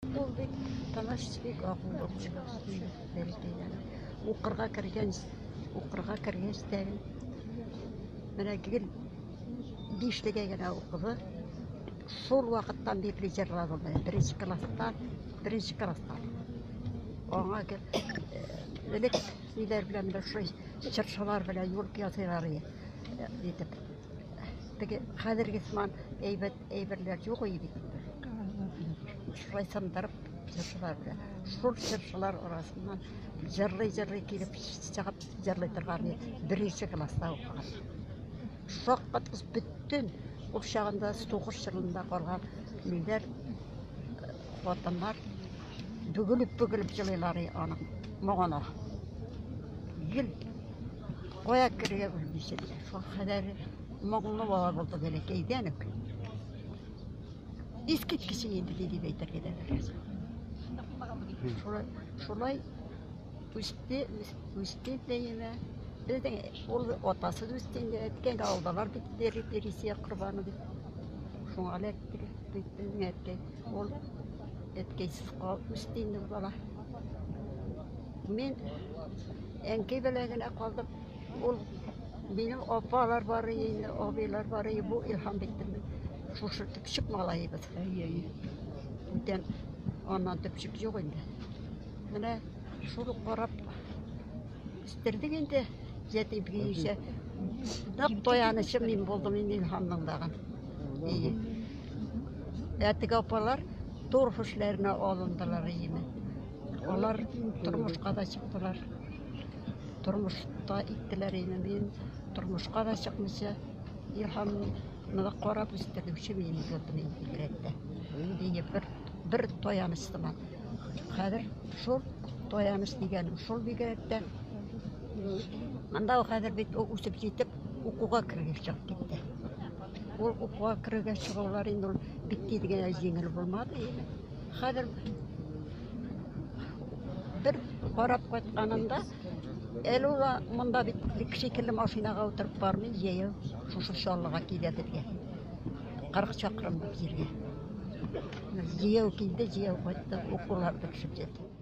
Ол бек танашбек ақыл оқырға кірген стәгін мына гіл бештіге гена оқыды. Сол уақыттан бері жырлады бірінші класстан. Оңа элек нелер белән чыршылар белән юл ясыйлар итеп. Теге хәзерге сыман әйберләр юк иде. Шулай сындырып чыршылар белән. Шул чыршылар арасыннан жырлый килеп чыгып жырлый торган беренче класста укыган. Шаккатсыз бүттен ул чагында сугыш чорында калган ниләр хатыннар бөгелеп җырлыйлар аның моңына. Гел кая киргә белмисез. Шул хәдәр моңны бала булды бәләкәйдән үк. Искиткеч инде дип әйтергә дә беләс. Шулай үсте дәйме. Безнең ул атасы үстендә әткән алдылар бит дәрисия корбаны дип. Шуңа эләктек бит әткәй. Ул әткәйсез кал үстендә бала. Мен әнкәй белән генә калдым. Ул минем апалар бар иде, абыйлар бар иде. Бу илһам биттем. Шушы төпчек малайыбыз. Бүтән аннан төпчек юк инде. Менә шул карап үстердек инде. Жети бигейше. Нак тоянычым мин булдым илһамның дагы. Әтеге апалар торф эшләренә алындылар иде. Алар тормышка да чыктылар. Тормышта иттеләр иде. Мин тормышка да чыкмыйча илһамны карап үстерүче мин булдым инде. Бер тоянычтыман. Хәзер шул тояныч дигәнем шул бигрәктән. Анда хәзер бит үсеп җитеп укуга кергән чак китте. Ул укуга кергән чыгулар инде бит дигән җиңел булмады. Хәзер бер карап кайтканында Элула монда бит шикелле машинага утырып бармый, җәяү шушы шаллыга килә безгә. 40 чакрым җиргә. Җәяү килде, җәяү кайтты, укулар бетеп җитте.